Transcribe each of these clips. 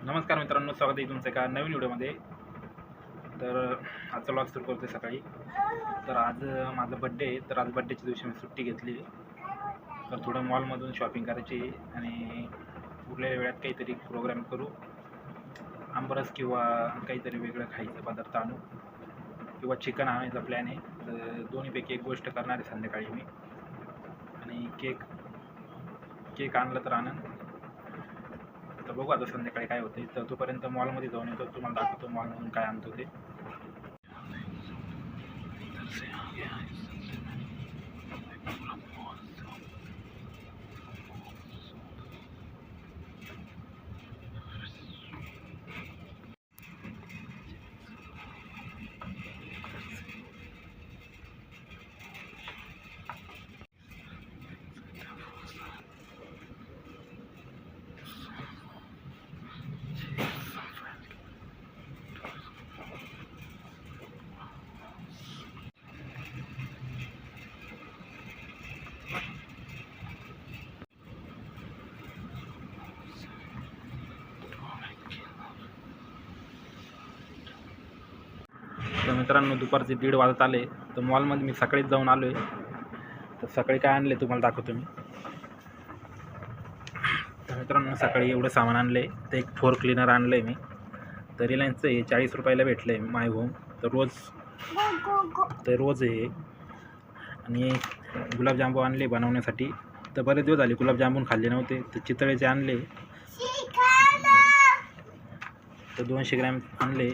नमस्कार मित्रांनो, स्वागत आहे तुमचं एका नवीन व्हिडिओमध्ये. तर आजचा व्लॉग सुरू करतोय सकाळी. तर आज माझा बड्डे आहे. तर आज बड्डेच्या दिवशी मी सुट्टी घेतली. तर थोडं मॉलमधून शॉपिंग करायची आणि उरलेल्या वेळात काहीतरी प्रोग्राम करू. आंबरस किंवा काहीतरी वेगळं खायचं पदार्थ आणू किंवा चिकन आणायचा प्लॅन आहे. तर दोन्हीपैकी एक गोष्ट करणार आहे संध्याकाळी मी. आणि केक आणलं तर आनंद. तर बघू आता संध्याकाळी काय होते. तर तोपर्यंत मॉलमध्ये जाऊन येतो, तुम्हाला दाखवतो मॉलमधून काय आणतो ते. तर मित्रांनो, दुपारचे 1:30 वाजत आले. तर मॉलमध्ये मी सकाळीच जाऊन आलो आहे. तर सकाळी काय आणले तुम्हाला दाखवतो मी. तर मित्रांनो, सकाळी एवढं सामान आणलं आहे. तर एक फ्लोर क्लीनर आणलं आहे मी. तर रिलायन्सचं हे 40 रुपयाला भेटलं आहे माय होम. तर रोज आहे. आणि गुलाबजामून आणले बनवण्यासाठी. तर बरेच दिवस झाले गुलाबजामुन खाल्ले नव्हते. तर चितळेचे आणले. तर 200 ग्रॅम आणले.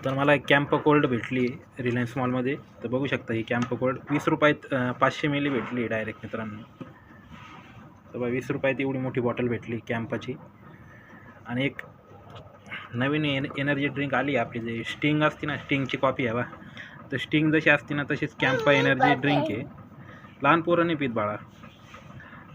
तर मला एक कॅम्प कोल्ड भेटली रिलायन्स मॉलमध्ये. तर बघू शकता ही कॅम्प कोल्ड 20 रुपयात 500 मिली भेटली डायरेक्ट मित्रांनो. तर 20 रुपयात एवढी मोठी बॉटल भेटली कॅम्पाची. आणि एक नवीन एनर्जी ड्रिंक आली आपली, जे स्टिंग असते ना, स्टिंगची कॉपी आहे बा. तर स्टिंग जशी असते ना तशीच कॅम्पा एनर्जी ड्रिंक आहे. लहान पोरं नाही पित बाळा.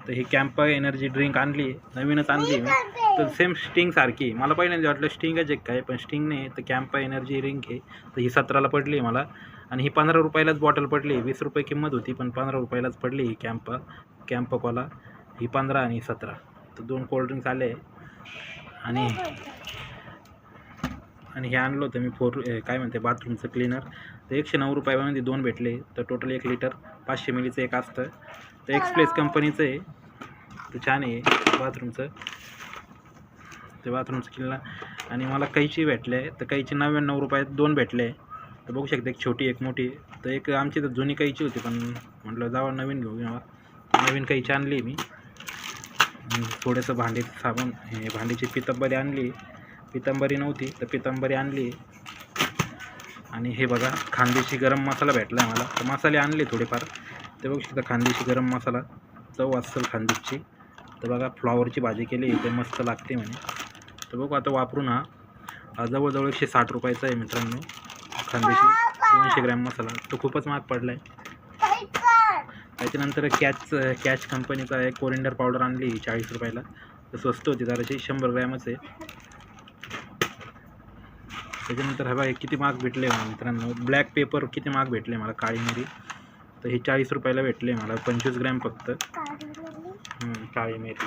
तर ही कॅम्पा एनर्जी ड्रिंक आणली, नवीनच आणली मी. तर सेम स्टिंग सारखी आहे. मला पहिल्यांदा वाटलं स्टिंगच एक काय, पण स्टिंग नाही. तर कॅम्पा एनर्जी ड्रिंक आहे. तर ही 17ला पडली आहे मला. आणि ही 15 रुपयालाच बॉटल पडली. 20 रुपये किंमत होती, पण 15 रुपयालाच पडली ही कॅम्पा कोला. ही 15 आणि 17. तर 2 कोल्ड्रिंक्स आले. आणि हे आणलं होतं मी काय म्हणते बाथरूमचं क्लीनर. तर 109 रुपयामध्ये 2 भेटले. तर टोटल 1 लिटर 500 मिलीचं एक असतं. तर एक्सप्रेस कंपनीचं आहे. तर छान आहे बाथरूमचं. ते बाथरूमचं क्लीनर. आणि मला कैची भेटले. तर कैची 99 रुपयात 2 भेटले. तर बघू शकता, एक छोटी एक मोठी. तर एक आमची तर जुनी कैची होती, पण म्हटलं जावा नवीन घेऊ. नवीन कैची आणली मी. थोडंसं भांडीचं साबण, हे भांडीची पितंबरी आणली. पितंबरी नव्हती तर पितंबरी आणली. आणि हे बघा, खानदेशी गरम मसाला भेटला मला. तर मसाले आणले थोडेफार. ते बघू शकता, खानदेशी गरम मसाला, चव असेल खानदेशची. तर बघा, फ्लॉवरची भाजी केली ते मस्त लागते म्हणे. तर बघू आता वापरून. हा जवळजवळ 160 रुपयाचा आहे मित्रांनो खानदेशी 200 ग्रॅम मसाला. तो खूपच महाग पडला आहे. त्याच्यानंतर कॅच कंपनीचा एक कोरिंडर पावडर आणली 40 रुपयाला. तर स्वस्त होती जराशी, 100 ग्रॅमच आहे. त्याच्यानंतर हा बघा किती महाग भेटले मला मित्रांनो. ब्लॅक पेपर किती महाग भेटले मला, काळी मिरी. तर हे 40 रुपयाला भेटले मला, 25 ग्रॅम फक्त. काळी मिरी.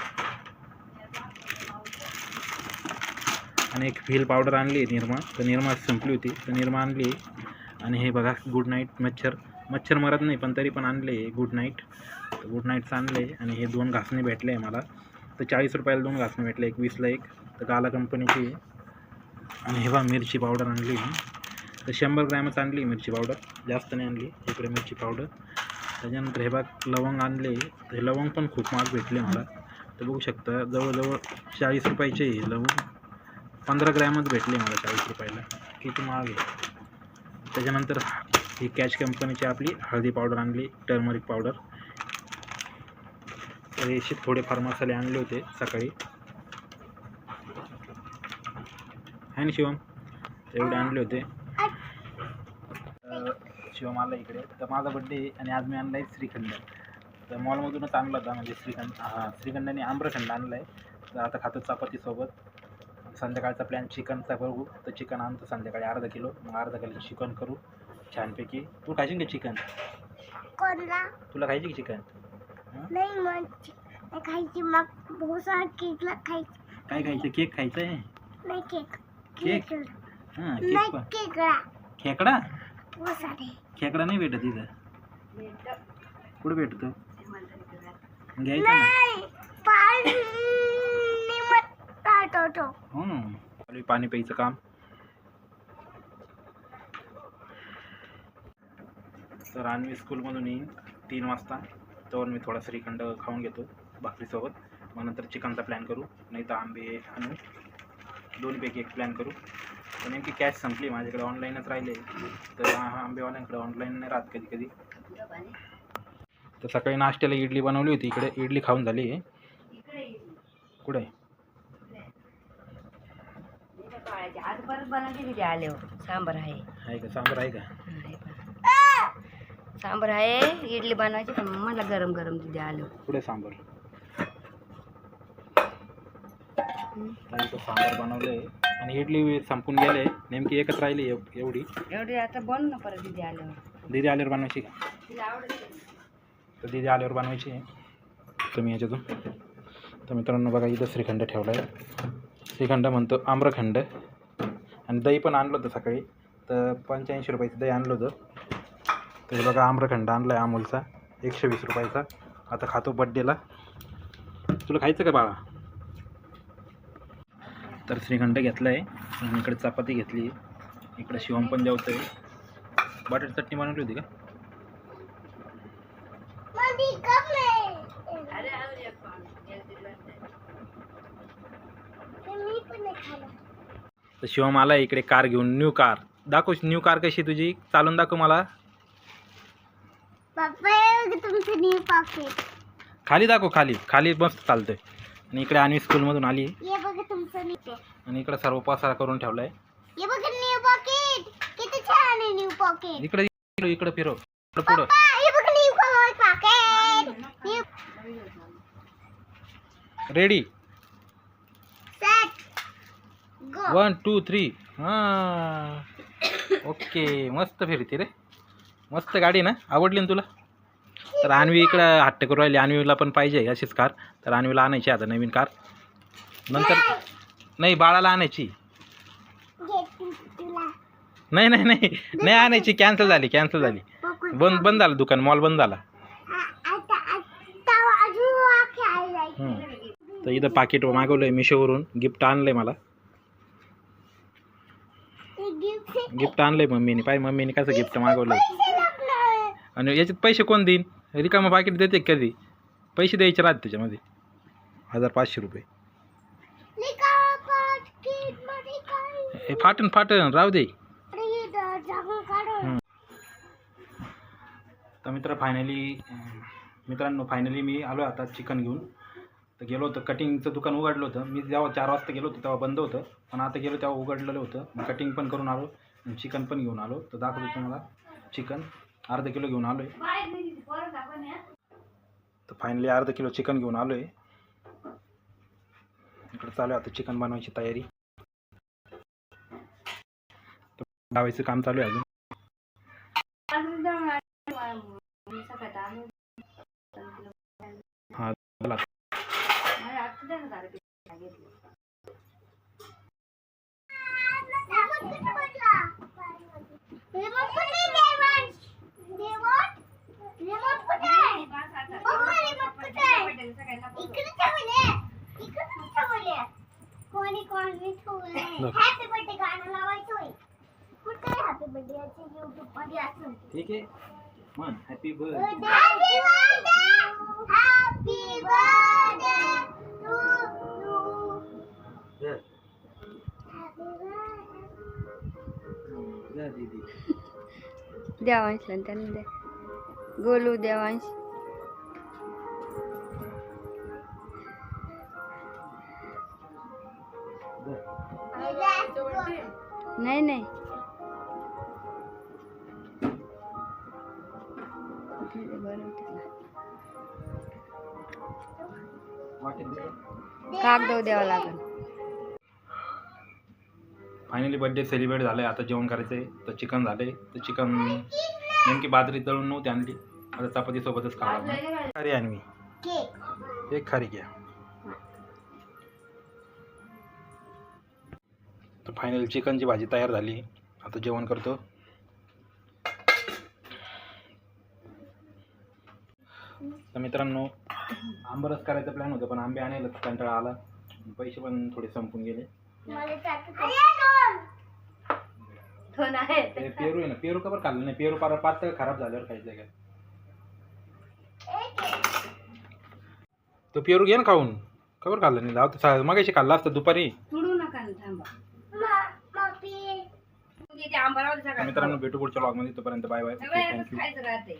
आणि एक व्हील पावडर आणली निरमा. तर निरमा संपली होती, तर निरमा आणली. आणि हे बघा, गुड नाईट मच्छर मरत नाही, पण तरी पण आणले गुड नाईट. तर गुड नाईटचं आणले. आणि हे 2 घासणे भेटले मला. तर 40 रुपयाला 2 घासणे भेटले, एक 20ला एक. तर गाला कंपनीची. आणि हे बघा, मिरची पावडर आणली. तर 100 ग्रॅमच आणली मिरची पावडर, जास्त नाही आणली. इकडे मिरची पावडर. त्याच्यानंतर हे बघा, लवंग आणले. तर हे लवंग पण खूप महाग भेटले मला. तर बघू शकता, जवळजवळ 40 रुपयाचे लवंग. 15 ग्रॅमच भेटले मला 40 रुपयाला. किती महाग आहे. त्याच्यानंतर ही कॅच कंपनीची आपली हळदी पावडर आणली, टर्मरिक पावडर. तर हे थोडेफार मसाले आणले होते सकाळी, आहे ना शिवम. एवढे आणले होते. शिवम आला इकडे. तर माझा बड्डे आणि आज मी आणला आहे श्रीखंड. तर मॉलमधूनच आणला होता, म्हणजे श्रीखंड आणि आम्रखंड आणला आहे. तर आता खातो चपातीसोबत. संध्याकाळचा प्लॅन चिकनचा बघू. तर चिकन आणतो संध्याकाळी अर्धा किलो. मग अर्धा किलो चिकन करू छानपैकी. तू खायची का चिकन? तुला खायची की चिकन? नाही खायची. मग बहुत सारा केक खायचं. काय खायचं? केक खायचं आहे. केक हां केक पण खेकडा खेकडा नाही भेटत इथं कुठं भेटतो घ्यायचा ना पाणी प्यायचं काम तर अन्वी स्कूलमधून येईन 3 वाजता तर मी थोडा श्रीखंड खाऊन घेतो भाकरीसोबत मग नंतर चिकनचा प्लॅन करू नाही तर आंबे आणू दोन्हीपैकी एक प्लॅन करू तर नेमकी कॅश संपली माझ्याकडे ऑनलाईनच राहिले तर आंबेवाल्यांकडे ऑनलाईन नाही राहत कधी कधी तर सकाळी नाश्त्याला इडली बनवली होती इकडे इडली खाऊन झाली कुठे आज परत बनवली आले सांबर आहे का सांबर आहे का सांबर आहे इडली बनवायची पण मला गरम गरम तिथे आलो कुठे सांबर सांबर बनवले आणि इडली संपून गेले नेमकी एकच राहिली एवढी आता बनव ना परत तिथे आल्यावर दीदी आल्यावर बनवायची का तिला आवडत तर दीदी आल्यावर बनवायची आहे तुम्ही याच्यातून तर मित्रांनो बघा इथं श्रीखंड ठेवला आहे श्रीखंड म्हणतो आम्रखंड आणि दही पण आणलं होतं सकाळी तर 85 रुपयाचं दही आणलं होतं तर बघा आम्रखंड आणला आहे अमूलचा 120 रुपयाचा आता खातो बड्डेला तुला खायचं का बाळा तर श्रीखंड घेतला आहे आणि इकडे चपाती घेतली इकडे शिवम पण जेवतो आहे बटाट चटणी बनवली होती का तर शिवम आला इकडे कार घेऊन न्यू कार दाखव न्यू कार कशी तुझी चालून दाखव मला खाली दाखव खाली मस्त चालतंय आणि इकडे अन्वी स्कूलमधून आली आणि इकडे सर्व पसारा करून ठेवलाय इकडे इकडे फिरव पुढं रेडी 1 2 3 हां ओके मस्त फिरते रे मस्त गाडी ना आवडली ना तुला तर अन्वी इकडं हट्ट करू राहिली अन्वीला पण पाहिजे अशीच कार तर अन्वीला आणायची आता नवीन कार नंतर नाही बाळाला आणायची नाही आणायची कॅन्सल झाली बंद झालं दुकान मॉल बंद झाला तर इथं पाकिट मागवलंय मिशोवरून गिफ्ट आणलंय मला गिफ्ट आणलंय मम्मीने कसं गिफ्ट मागवलंय आणि याच्यात पैसे कोण देईन रिकामं पाकिट देते कधी पैसे द्यायचे राहते त्याच्यामध्ये 1500 रुपये हे फाटन राहू दे तर मित्रांनो फायनली मी आलो आता चिकन घेऊन तर गेलो होतं कटिंगचं दुकान उघडलं होतं मी जेव्हा 4 वाजता गेलो होतो तेव्हा बंद होतं पण आता गेलो तेव्हा उघडलेलं होतं मग कटिंग पण करून आलो आणि चिकन पण घेऊन आलो तर दाखवतो तुम्हाला चिकन अर्धा किलो घेऊन आलो आहे तर फायनली अर्धा किलो चिकन घेऊन आलो आहे इकडे चालू आहे आता चिकन बनवायची तयारी लावायचं काम चालू आहे अजून हां चला ठीक आहे मन हॅपी बर्थडे दीदी देवांशला त्यांना दे गोलू देवांश नाही कागद द्यावा लागेल फायनली बर्थडे सेलिब्रेट झालं आता जेवण करायचं आहे तर चिकन झाले तर चिकन नेमकी बाजरी तळून नव्हती आणली आता चपातीसोबतच खावा खारी आणवी एक खारी घ्या तर फायनल चिकनची भाजी तयार झाली. आता जेवण करतो. तर मित्रांनो, आंबरस करायचा प्लॅन होता पण आंबे आणायला कंटाळा आला. पैसे पण थोडे संपून गेले. ते पेरू आहे ना, पेरू कबर खाल्लं नाही. पेरू पातळ खराब झाल्यावर खायचं काय. तो पेरू घे ना खाऊन. कबर खाल्लं नाही. जाऊ मगाशी खाल्ला असतं दुपारी. तुडू नका ना, थांबा. मित्रांनो, भेटू पुढच्या व्लॉगमध्ये. तोपर्यंत बाय बाय. थँक्यू. खायचं राहते.